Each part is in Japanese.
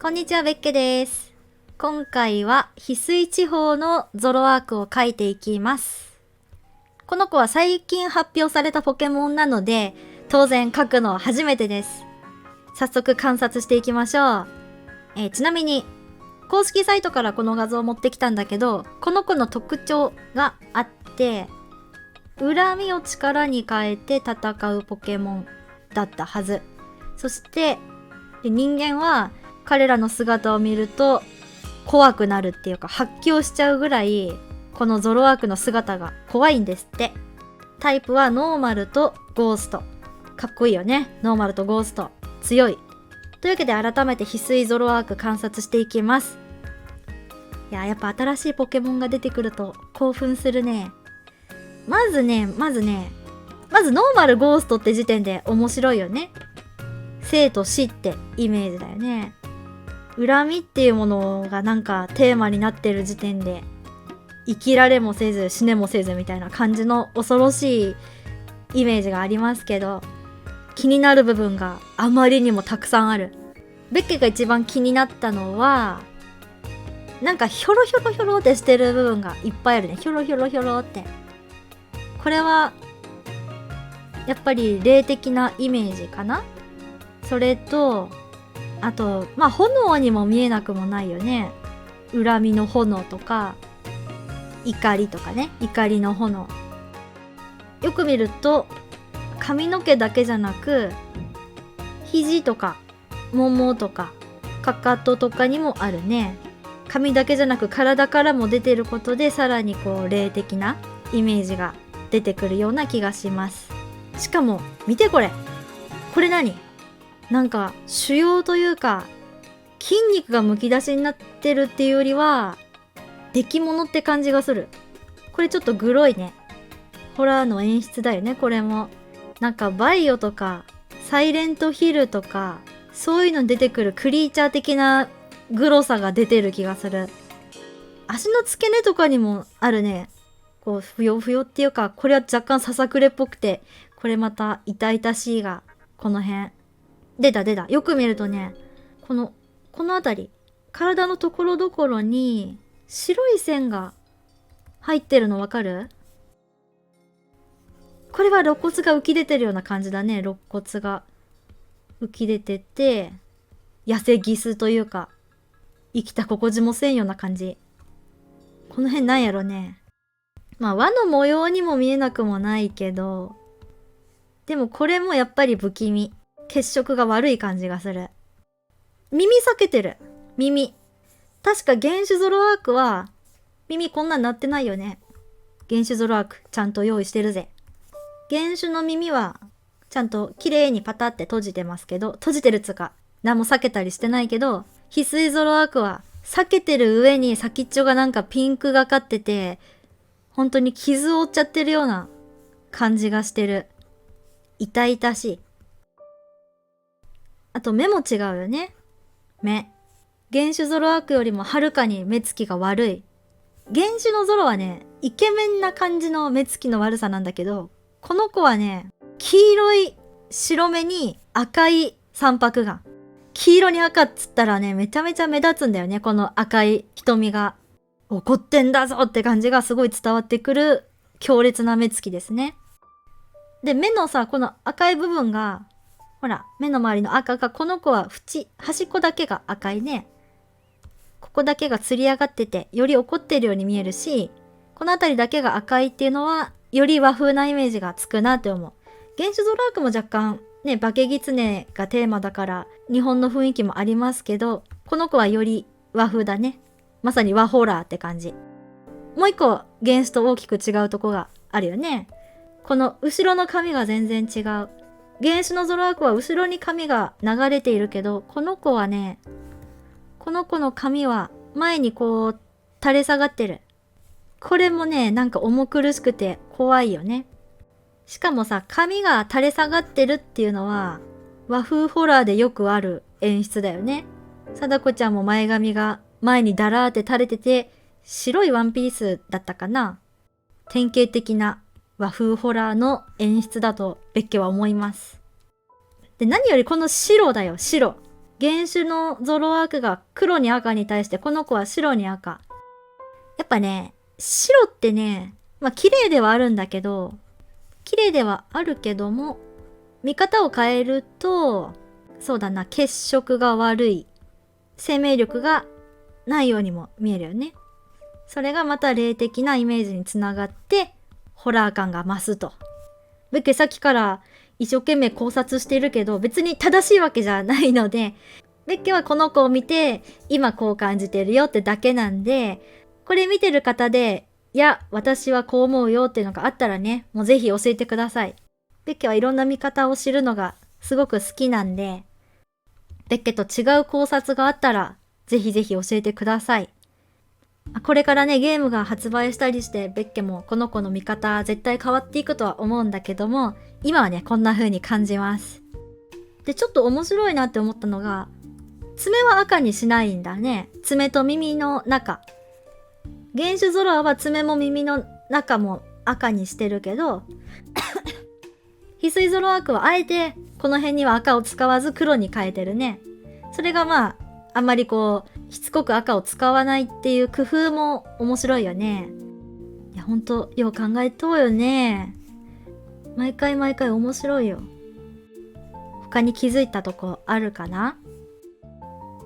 こんにちは、ベッケです。今回は翡翠地方のゾロアークを描いていきます。この子は最近発表されたポケモンなので、当然描くのは初めてです。早速観察していきましょう。ちなみに、公式サイトからこの画像を持ってきたんだけど、この子の特徴があって、恨みを力に変えて戦うポケモンだったはず。そして、人間は彼らの姿を見ると怖くなるっていうか発狂しちゃうぐらいこのゾロアークの姿が怖いんですって。タイプはノーマルとゴースト。かっこいいよね。ノーマルとゴースト。強い。というわけで改めて翡翠ゾロアーク観察していきます。やっぱ新しいポケモンが出てくると興奮するね。まずノーマルゴーストって時点で面白いよね。生と死ってイメージだよね。恨みっていうものがなんかテーマになってる時点で生きられもせず死ねもせずみたいな感じの恐ろしいイメージがありますけど、気になる部分があまりにもたくさんある。ベッケが一番気になったのはなんかヒョロヒョロヒョロってしてる部分がいっぱいあるね。ヒョロヒョロヒョロって。これはやっぱり霊的なイメージかな。それとあと炎にも見えなくもないよね。恨みの炎とか怒りとかね。怒りの炎。よく見ると髪の毛だけじゃなく肘とかももとかかかととかにもあるね。髪だけじゃなく体からも出てることでさらにこう霊的なイメージが出てくるような気がします。しかも見てこれ何？なんか腫瘍というか筋肉がむき出しになってるっていうよりは出来物って感じがする。これちょっとグロいね。ホラーの演出だよね。これもなんかバイオとかサイレントヒルとかそういうの出てくるクリーチャー的なグロさが出てる気がする。足の付け根とかにもあるね。こうふよふよっていうか、これは若干ささくれっぽくて、これまた痛々しいが、この辺出た。よく見るとね、この辺り、体のところどころに白い線が入ってるのわかる？これは肋骨が浮き出てるような感じだね。肋骨が浮き出てて、痩せギスというか、生きた心地もせんような感じ。この辺なんやろね。輪の模様にも見えなくもないけど、でもこれもやっぱり不気味。血色が悪い感じがする。耳避けてる。耳。確か原種ゾロアークは耳こんなんなってないよね。原種ゾロアークちゃんと用意してるぜ。原種の耳はちゃんと綺麗にパタって閉じてますけど、閉じてるっつうか何も避けたりしてないけど、翡翠ゾロアークは避けてる上に先っちょがなんかピンクがかってて、本当に傷を負っちゃってるような感じがしてる。痛々しい。あと目も違うよね。目。原種ゾロアークよりもはるかに目つきが悪い。原種のゾロはね、イケメンな感じの目つきの悪さなんだけど、この子はね、黄色い白目に赤い三白眼。黄色に赤っつったらね、めちゃめちゃ目立つんだよね。この赤い瞳が。怒ってんだぞって感じがすごい伝わってくる強烈な目つきですね。で、目のさ、この赤い部分が、ほら、目の周りの赤が、この子は端っこだけが赤いね。ここだけがつり上がってて、より怒ってるように見えるし、この辺りだけが赤いっていうのは、より和風なイメージがつくなって思う。原種ゾロアークも若干、ね、化け狐がテーマだから、日本の雰囲気もありますけど、この子はより和風だね。まさに和ホラーって感じ。もう一個、原種と大きく違うとこがあるよね。この後ろの髪が全然違う。原種のゾロアークは後ろに髪が流れているけど、この子はね、この子の髪は前にこう垂れ下がってる。これもね、なんか重苦しくて怖いよね。しかもさ、髪が垂れ下がってるっていうのは和風ホラーでよくある演出だよね。貞子ちゃんも前髪が前にダラーって垂れてて、白いワンピースだったかな。典型的な和風ホラーの演出だとベッケは思います。で、何よりこの白だよ、白。原種のゾロアークが黒に赤に対してこの子は白に赤。やっぱね、白ってね、まあ綺麗ではあるんだけど、綺麗ではあるけども、見方を変えると、そうだな、血色が悪い、生命力がないようにも見えるよね。それがまた霊的なイメージにつながって、ホラー感が増すと。ベッケさっきから一生懸命考察してるけど、別に正しいわけじゃないので、ベッケはこの子を見て、今こう感じてるよってだけなんで、これ見てる方で、いや、私はこう思うよっていうのがあったらね、もうぜひ教えてください。ベッケはいろんな見方を知るのがすごく好きなんで、ベッケと違う考察があったら、ぜひぜひ教えてください。これからね、ゲームが発売したりして、ベッケもこの子の見方絶対変わっていくとは思うんだけども、今はね、こんな風に感じます。で、ちょっと面白いなって思ったのが、爪は赤にしないんだね。爪と耳の中。原種ゾロアは爪も耳の中も赤にしてるけど、翡翠ゾロアークはあえてこの辺には赤を使わず黒に変えてるね。それがまあ、あんまりこう、しつこく赤を使わないっていう工夫も面白いよね。いや、ほんと、よう考えとうよね。毎回毎回面白いよ。他に気づいたとこあるかな？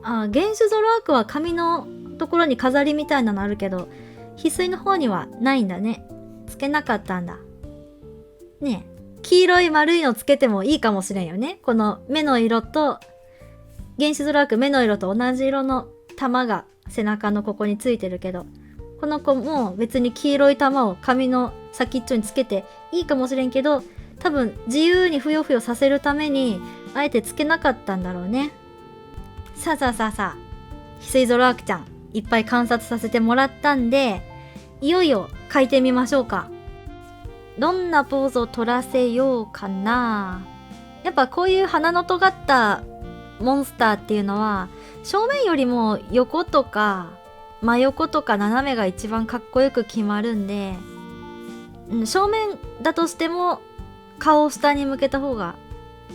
原種ゾロアークは髪のところに飾りみたいなのあるけど、翡翠の方にはないんだね。つけなかったんだ。ねえ、黄色い丸いのつけてもいいかもしれんよね。この目の色と、原種ゾロアーク目の色と同じ色の玉が背中のここについてるけど、この子も別に黄色い玉を髪の先っちょにつけていいかもしれんけど、多分自由にふよふよさせるためにあえてつけなかったんだろうね。さあさあさあさあ、翡翠ゾロアークちゃんいっぱい観察させてもらったんで、いよいよ描いてみましょうか。どんなポーズを取らせようかな。やっぱこういう鼻の尖ったモンスターっていうのは正面よりも横とか真横とか斜めが一番かっこよく決まるんで、正面だとしても顔を下に向けた方が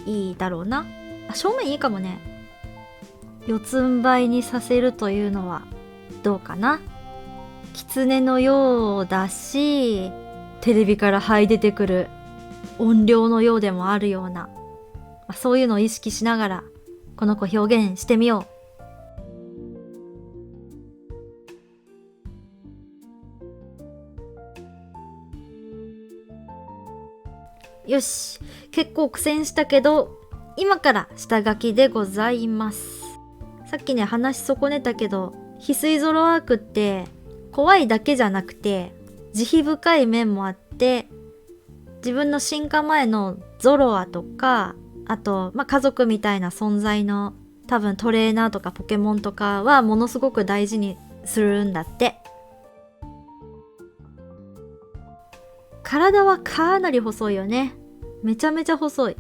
いいだろうな。正面いいかもね。四つん這いにさせるというのはどうかな。狐のようだし、テレビから這い出てくる音量のようでもあるような、そういうのを意識しながらこの子表現してみよう。よし、結構苦戦したけど今から下書きでございます。さっきね話し損ねたけど、翡翠ゾロアークって怖いだけじゃなくて慈悲深い面もあって、自分の進化前のゾロアとか、あと、家族みたいな存在の多分トレーナーとかポケモンとかはものすごく大事にするんだって。体はかなり細いよね。めちゃめちゃ細い。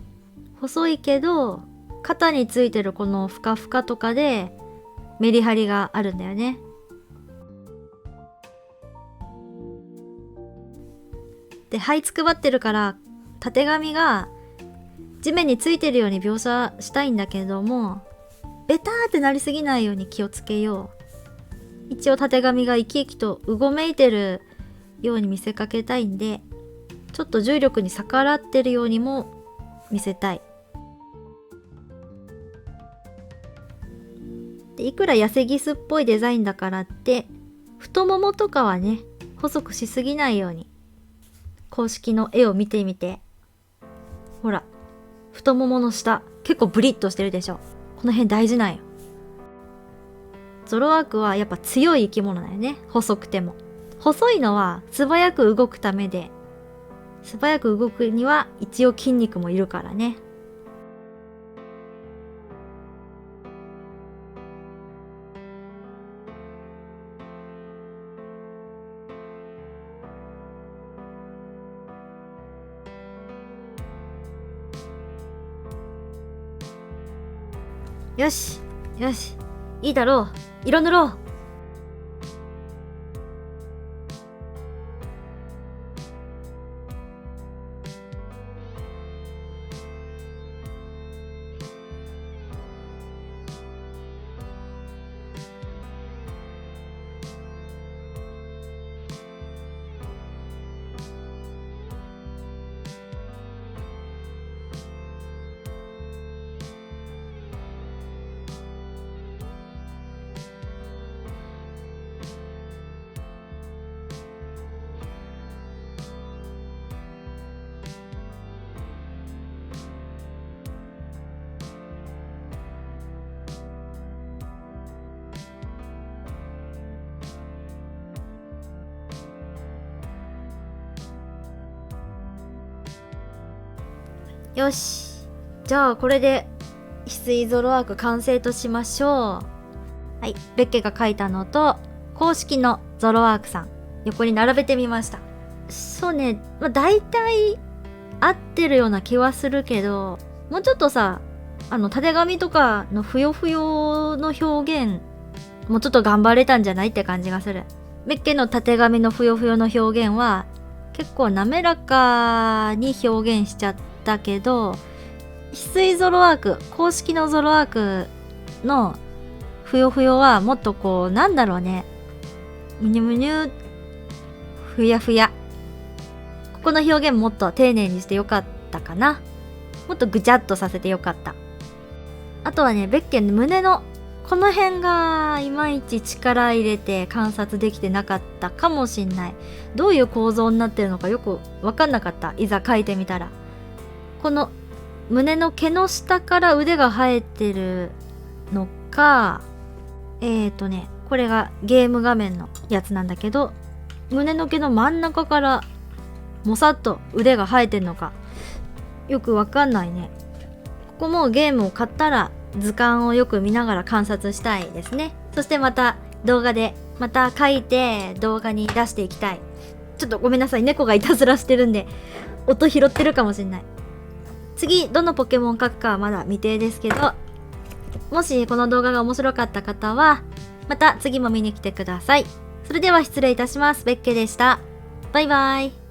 細いけど肩についてるこのふかふかとかでメリハリがあるんだよね。で、這いつくばってるからたてがみが地面についてるように描写したいんだけれども、ベターってなりすぎないように気をつけよう。一応たてがみが生き生きとうごめいてるように見せかけたいんで、ちょっと重力に逆らってるようにも見せたい。で、いくら痩せギスっぽいデザインだからって太ももとかはね細くしすぎないように公式の絵を見てみて。ほら、太ももの下結構ブリッとしてるでしょ。この辺大事なんよ。ゾロアークはやっぱ強い生き物だよね。細くても。細いのは素早く動くためで、素早く動くには一応筋肉もいるからね。よしよし、いいだろう。色塗ろう。よし。じゃあこれで翡翠ゾロアーク完成としましょう。はい。ベッケが描いたのと、公式のゾロアークさん、横に並べてみました。そうね。大体合ってるような気はするけど、もうちょっとさ、たてがみとかのふよふよの表現、もうちょっと頑張れたんじゃないって感じがする。ベッケのたてがみのふよふよの表現は、結構滑らかに表現しちゃったけど、翡翠ゾロアーク、公式のゾロアークのふよふよはもっとこう、なんだろうね。むにゅむにゅ、ふやふや。ここの表現もっと丁寧にしてよかったかな。もっとぐちゃっとさせてよかった。あとはね、ベッケの胸のこの辺がいまいち力入れて観察できてなかったかもしんない。どういう構造になってるのかよくわかんなかった。いざ描いてみたら。この胸の毛の下から腕が生えてるのか、これがゲーム画面のやつなんだけど、胸の毛の真ん中からもさっと腕が生えてるのか、よくわかんないね。ここもゲームを買ったら図鑑をよく見ながら観察したいですね。そしてまた動画でまた書いて動画に出していきたい。ちょっとごめんなさい、猫がいたずらしてるんで音拾ってるかもしれない。次どのポケモン描くかはまだ未定ですけど、もしこの動画が面白かった方はまた次も見に来てください。それでは失礼いたします。ベッケでした。バイバイ。